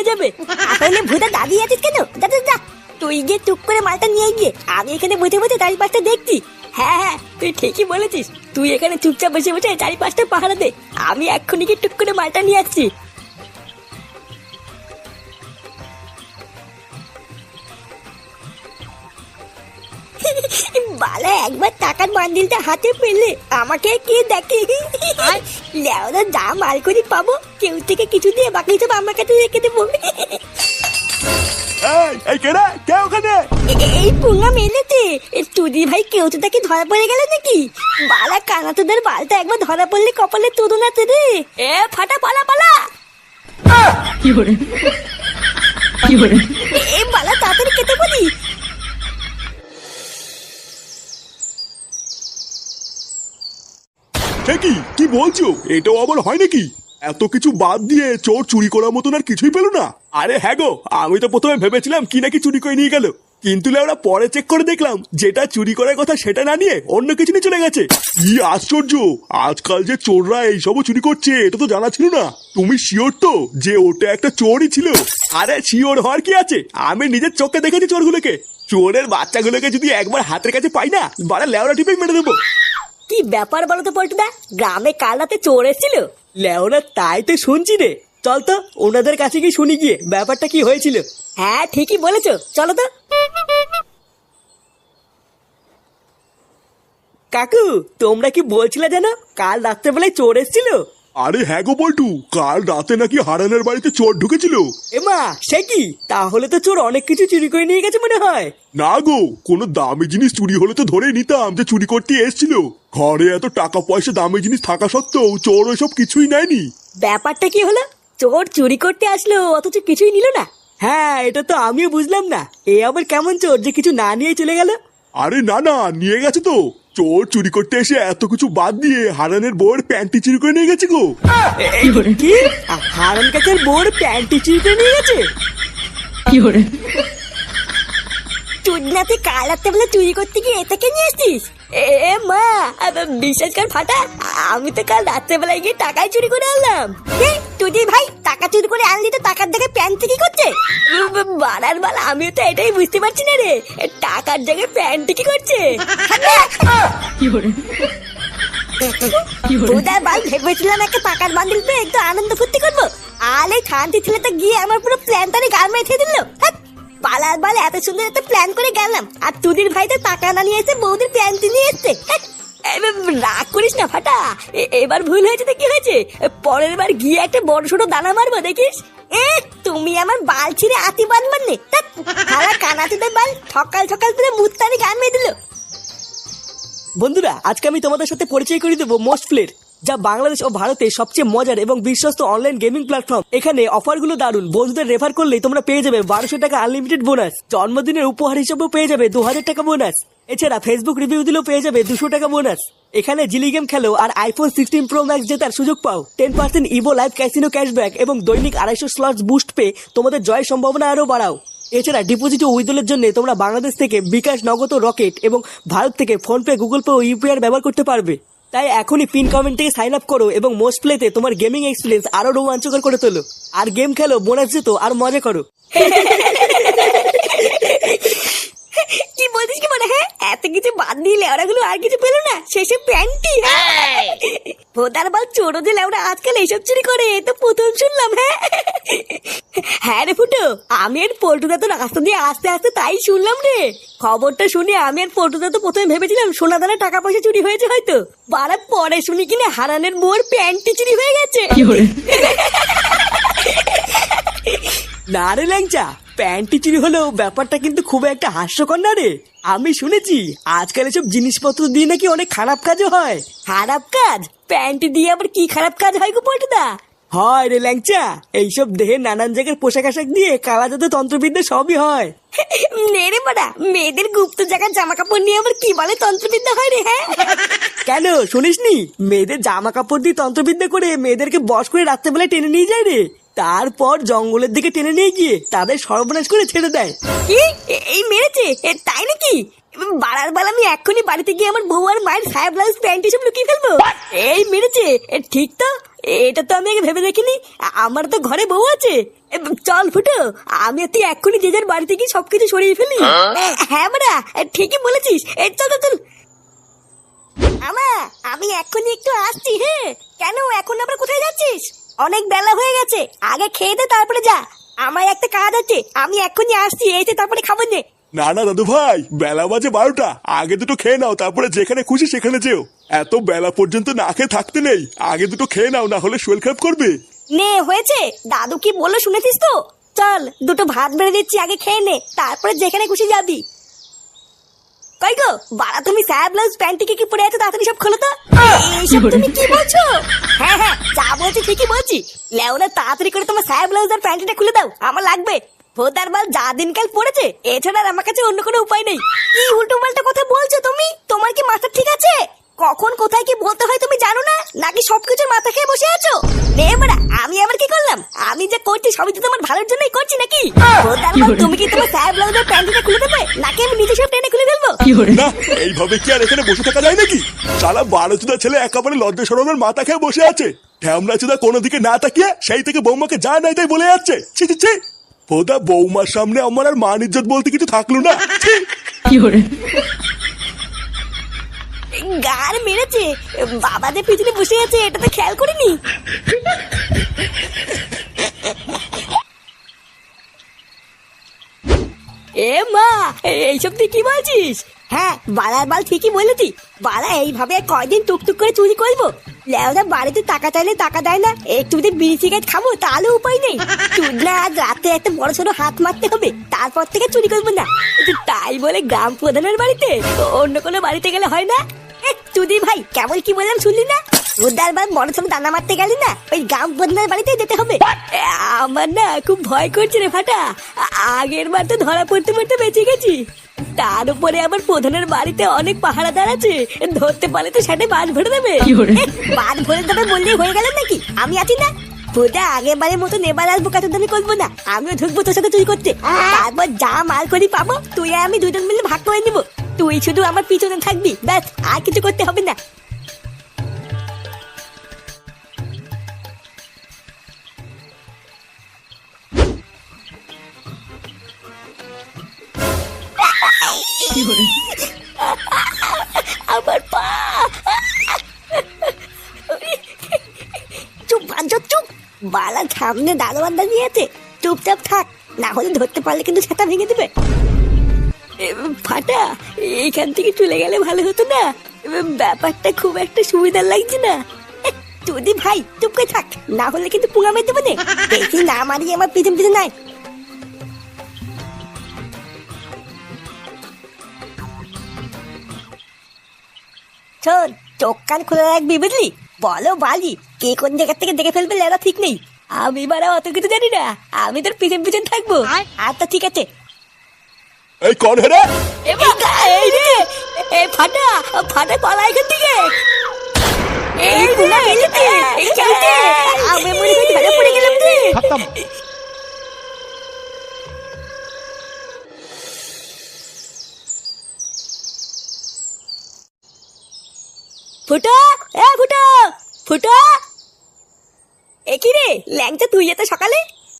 হয়ে যাবে। তাহলে ভূতা দাঁড়িয়ে আছিস কেন? যা যা যা, তুই গিয়ে টুক করে মালটা নিয়ে গিয়ে, আমি এখানে বসে বসে চারিপাশটা দেখছি। হ্যাঁ হ্যাঁ, তুই ঠিকই বলেছিস। তুই এখানে চুপচাপ বসে বসে 4-5টা পাহারা দে, আমি এক্ষুনি গিয়ে টুক করে মালটা নিয়ে আসছি। বালা একবার টাকার বান্ডিলটা হাতে পেলে আমাকে কে দেখে? লেওরা যা মাল করি পাবো, কেউ থেকে কিছু দিয়ে বাকি সব আমার কাছে রেখে দেবো। এই কেডা কে ওখানে? এই পুঙ্গা মেলেতে তুদি ভাই, কেউ তো তাকে ধরা পড়ে গেল নাকি? বালা কানা তোদের বালটা একবার ধরা পড়লে কপালে তুদুন আছে রে। এ ফাটা, পালা পালা। এ বালা তাড়াতাড়ি কেটে বলি। সে কি বলছো? এটাও আবার হয় নাকি? এত কিছু বাদ দিয়ে চোর চুরি করার মতন আর কিছুই পেল না? আরে হ্যাঁ গো, আমি তো প্রথমে ভেবেছিলাম কি নাকি চুরি করে নিয়ে গেল, কিন্তু ওরা পরে চেক করে দেখলাম যেটা চুরি করার কথা সেটা না নিয়ে অন্য কিছু নিয়ে চলে গেছে। কি আশ্চর্য! আজকাল যে চোররা এইসবও চুরি করছে এটা তো জানা ছিল না। তুমি শিওর তো যে ওটা একটা চোরই ছিল? আরে শিওর হওয়ার কি আছে, আমি নিজের চোখে দেখেছি চোরগুলোকে। চোরের বাচ্চাগুলোকে যদি একবার হাতের কাছে পাই না, বাড়া লেওরা টিপে মেরে দেবো। কি ব্যাপার বলো তো পল্টুদা, গ্রামে কাল রাতে চোর এসেছিল? লেওরা তাই তো শুনছি রে। চল তো ওনাদের কাছে গিয়ে শুনি গিয়ে ব্যাপারটা কি হয়েছিল। হ্যাঁ ঠিকই বলেছো, চলো তো। কাকু, তোমরা কি বলছিলে জানো কাল রাত্রেবেলায় চোর এসেছিল? আরে হ্যাঁ গো বল্টু, কাল রাতে নাকি হারানের বাড়িতে চোর ঢুকেছিল। এমা সে কি? তাহলে তো চোর অনেক কিছু চুরি করে নিয়ে গেছে মনে হয়। না গো, কোনো দামি জিনিস চুরি হলে তো ধরে নিতাম যে চুরি করতে এসেছিল। ঘরে এত টাকা পয়সা দামি জিনিস থাকা সত্ত্বেও চোর ওইসব কিছুই নেয়নি। ব্যাপারটা কি হলো? চোর চুরি করতে আসলো অথচ কিছুই নিল না? হ্যাঁ এটা তো আমিও বুঝলাম না, এ আবার কেমন চোর যে কিছু না নিয়ে চলে গেল? আরে না না, নিয়ে গেছে তো। চোর চুরি করতে এসে এত কিছু বাদ দিয়ে হারানের বউয়ের প্যান্টি চুরি করে নিয়ে গেছে গো। কি? হারান কাকার বউর প্যান্টি চুরি করে নিয়ে গেছে? চুদনাতে কাল রাতে বলে চুরি করতে গিয়ে এটাকে নিয়ে এসছিস? এ মা, বিশ্বাস কর ফাটা, আমি তো কাল রাত্রেবেলায় গিয়ে টাকাই চুরি করে আনলাম। তুই ভাই টাকা চুরি করে আনলি তো টাকার দেখে প্যান্ট কি করছে? বাড়ার বাল, আমিও তো এটাই বুঝতে পারছি না রে, টাকার জায়গায় প্যান্টি কি করছে? তোদের বাল ভেবেছিলাম একটা টাকার বান্ডিল পেয়ে একটু আনন্দ ফুর্তি করবো, আর এই খান্তি ছেলেটা গিয়ে আমার পুরো প্ল্যানটারে গাল মেরে দিল। পালার বাল এত সুন্দর একটা প্ল্যান করে গেলাম, আর তুদির ভাই তো টাকা না নিয়ে এসে বৌদির প্যান্টি নিয়ে এসছে। রাগ করিস না ফাটা, এবার ভুল হয়েছে তো কি হয়েছে, পরের বার গিয়ে একটা বড় ছোট দানা মারবো দেখিস। তুমি আমার বাল ছিঁড়ে আতি বাঁধবার নে, হারা কানাতিদের বাল সকাল সকাল তুলে মুত্তানি গান মেয়ে দিল। বন্ধুরা, আজকে আমি তোমাদের সাথে পরিচয় করে দেবো মোস্ট প্লের, যা বাংলাদেশ ও ভারতে সবচেয়ে মজার এবং বিশ্বস্ত অনলাইন গেমিং প্ল্যাটফর্ম। এখানে অফারগুলো দারুন, বন্ধুদের রেফার করলেই তোমরা পেয়ে যাবে 1200 টাকা আনলিমিটেড বোনাস, জন্মদিনের উপহার হিসেবেও পেয়ে যাবে 2000 টাকা বোনাস। এছাড়া ফেসবুক রিভিউ দিলেও পেয়ে যাবে 200 টাকা বোনাস। এখানে জিলি গেম খেলো আর আইফোন 16 প্রো ম্যাক্স জেতার সুযোগ পাও। 10% ইভো লাইভ ক্যাসিনো ক্যাশব্যাক এবং দৈনিক 250 স্লটস বুস্ট পেয়ে তোমাদের জয়ের সম্ভাবনা আরো বাড়াও। এছাড়া ডিপোজিট ও উইথড্রলের জন্য তোমরা বাংলাদেশ থেকে বিকাশ, নগদ ও রকেট এবং ভারত থেকে ফোনপে, গুগল পে ও ইউপিআই ব্যবহার করতে পারবে। তাই এখনই পিন কমেন্ট থেকে সাইন আপ করো এবং মোস্ট প্লেতে তোমার গেমিং এক্সপিরিয়েন্স আরো রোমাঞ্চকর করে তোলো। আর গেম খেলো, বোনাস জেতো আর মজা করো। কি বলছিস কি মনে? হ্যাঁ, এত কিছু বাদ দিলে ওরাগুলো আর কিছু পেলো না, শেষে প্যান্টি। ভোদার বল চোরো যে লেওরা আজকাল এইসব চুরি করে, তো প্রথম শুনলাম। হ্যাঁ রে ফুটো, আমি আর পল্টুদা তো রাস্তা দিয়ে আস্তে আস্তে তাই শুনলাম রে। খবরটা শুনে আমি আর পল্টুদা তো প্রথমে ভেবেছিলাম সোনা দানা টাকা পয়সা চুরি হয়েছে হয়তো, বারা পরে শুনি কিনা হারানের বউর প্যান্টি চুরি হয়ে গেছে। না রে ল্যাংচা, প্যান্টি চুরি হলেও ব্যাপারটা কিন্তু খুব একটা হাস্যকর না রে। আমি শুনেছি আজকাল এসব জিনিসপত্র দিয়ে নাকি অনেক খারাপ কাজও হয়। খারাপ কাজ? প্যান্টি দিয়ে আবার কি খারাপ কাজ হয় গো পল্টুদা? হয় রে ল্যাংচা, এইসব দেহে নানান জায়গার পোশাক আশাক দিয়ে কালা জাদু তন্ত্রবিদ্যা সবই হয়। নেরে বাড়া, মেয়েদের গুপ্ত জায়গার জামা কাপড় নিয়ে আবার কি বলে তন্ত্রবিদ্যা হয় রে? হ্যাঁ কেন শুনিসনি? মেয়েদের জামা কাপড় দিয়ে তন্ত্রবিদ্যা করে মেয়েদেরকে বশ করে রাত্রেবেলায় টেনে নিয়ে যায় রে। তারপর জঙ্গলের দিকে টেনে নিয়ে গিয়ে তাদের সর্বনাশ করে ছেড়ে দেয়। কি এই মেরেছে তাই নাকি? বাড়ার বেলা আমি এক্ষুনি বাড়িতে গিয়ে আমার বউ আর মায়ের সায়া ব্লাউজ প্যান্ট এসব লুকিয়ে ফেলবো। এই মেরেছে ঠিক তো, এটা তো আমি আগে ভেবে দেখিনি। আমার তো ঘরে বউ আছে। চল ফুটো, আমি আর তুই এক্ষুনি যে যার বাড়িতে গিয়ে সবকিছু সরিয়ে ফেলি। হ্যাঁ বাড়া, ঠিকই বলেছিস। চল চল চল। আমি এক্ষুনি একটু আসছি। হ্যাঁ কেন এখন আবার কোথায় যাচ্ছিস? অনেক বেলা হয়ে গেছে, আগে খেয়ে দে তারপরে যা। আমার একটা কাজ আছে, আমি এক্ষুনি আসছি, এসে তারপরে খাবো নে। না না দাদু ভাই, বেলা বাজে 12টা, আগে দুটো খেয়ে নাও, তারপরে যেখানে খুশি সেখানে যেও। এত বেলা পর্যন্ত না খেয়ে থাকতে নেই, আগে দুটো খেয়ে নাও, না হলে শরীর খারাপ করবে। নে হয়েছে, দাদু কি বললো শুনেছিস তো? চল দুটো ভাত বেড়ে দিচ্ছি, আগে খেয়ে নে, তারপরে যেখানে খুশি যাবি। কই গো বাড়া, তুমি সায়া ব্লাউজ প্যান্টকে কি পরে আছো? তাড়াতাড়ি সব খোলো তো। এইসব তুমি কি বলছো? হ্যাঁ হ্যাঁ যা বলছি ঠিকই বলছি। লেওরা তাড়াতাড়ি করে তোমার সায়া ব্লাউজ আর প্যান্টটা খুলে দাও, আমার লাগবে। ভোদার বাল যা দিনকাল পড়েছে, এছাড়া আর আমার কাছে অন্য কোনো উপায় নেই। কি উল্টো পাল্টা কথা বলছো তুমি? তোমার কি মাথা ঠিক আছে? কখন কোথায় কি বলতে হয় তুমি জানো না, নাকি সবকিছু মাথা খেয়ে বসে আছো? নে বাড়া, আমি আবার কি করলাম? আমি যা করছি সবই তো তোমার ভালোর জন্যই করছি নাকি? ভোদার বাল তুমি কি তোমার সায়া ব্লাউজ আর প্যান্টটা খুলে দেবে, নাকি আমি নিজে সব টেনে খুলে ফেলবো? না, এইভাবে কি আর এখানে বসে থাকা যায় নাকি? শালা 12 ছেলে একেবারে লজ্জা শরমের মাথা খেয়ে বসে আছে। ঢ্যামলা চুদা কোনো দিকে না তাকিয়ে সেই থেকে বৌমাকে যা নাই তাই বলে যাচ্ছে। ছি ছি ছি, ভোদা বৌমার সামনে আমার আর মান ইজ্জত বলতে কিছু থাকলো না। ছি। গার মেরেছে, বাবা যে পিছনে বসে আছে এটা তো খেয়াল করিনি। এ মা, এইসব তুই কি বলছিস? হ্যাঁ বালার বাল ঠিকই বলেছি। বালা এইভাবে কয়দিন টুকটুক করে চুরি করবো? লেওরা বাড়িতে টাকা চাইলে টাকা দেয় না, একটু যদি বিড়ি সিগারেট খাবো তাহলে উপায় নেই। চুদনা আজ রাতে একটা বড় সড়ো হাত মারতে হবে, তারপর থেকে চুরি করবো না। তাই বলে গ্রাম প্রধানের বাড়িতে, অন্য কোনো বাড়িতে গেলে হয় না? চুদি ভাই কেমন কি বললাম শুনলি না? উদার বার বড় সব দানা মারতে গেলি না, ওই গ্রাম প্রধানের বাড়িতে যেতে হবে। আমার না খুব ভয় করছে রে ফাটা। আগের বার তো ধরা পড়তে পড়তে বেঁচে গেছি, তার উপরে আবার প্রধানের বাড়িতে অনেক পাহারাদার আছে, ধরতে পারলে তো সেটা বাজ ভরে দেবে। বাজ ভরে দেবে বললেই হয়ে গেল নাকি? আমি আছি না। পূজা আগের বারের মতো এবার আসবো, কত দামি করবো না, আমিও ঢুকবো তোর সাথে চুরি করতে। তারপর যা মাল করি পাবো তুই আর আমি দুজন মিলে ভাগ করে নিবো। তুই শুধু আমার পিছনে থাকবি, ব্যাস, আর কিছু করতে হবে না। আমার পা। চুপ বাঞ্চত চুপ, বালার সামনে দারোয়ান দাঁড়িয়ে আছে, চুপচাপ থাক, না হলে ধরতে পারলে কিন্তু ছাতা ভেঙে দেবে। ফাটা, এইখান থেকে চলে গেলে ভালো হতো না? ব্যাপারটা খুব একটা সুবিধার লাগছে না। যদি ভাই চুপ করে থাক, না হলে কিন্তু পুঙা মেরে দেবো। দেখি না মারিয়ে আমার পিছন পিছন নাই। শোন, চোখ কান খুলে রাখবি বুঝলি? বলো বালি, কে কোন জায়গা থেকে দেখে ফেলবে লেরা ঠিক নেই। আমি বারা অত কিছু জানি না, আমি তোর পিছন পিছন থাকবো। আচ্ছা ঠিক আছে। এই কোন হেরে? এই রে, এই ফাটা ফাটা পালা এখান থেকে। এই পুনা মেলেছে, এই চলতে আমি মনে হয় ধরে পড়ে গেলাম রে। ফুটো, এ ফুটো, ফুটো। এ কি রে ল্যাংচা, তুই এত সকালে?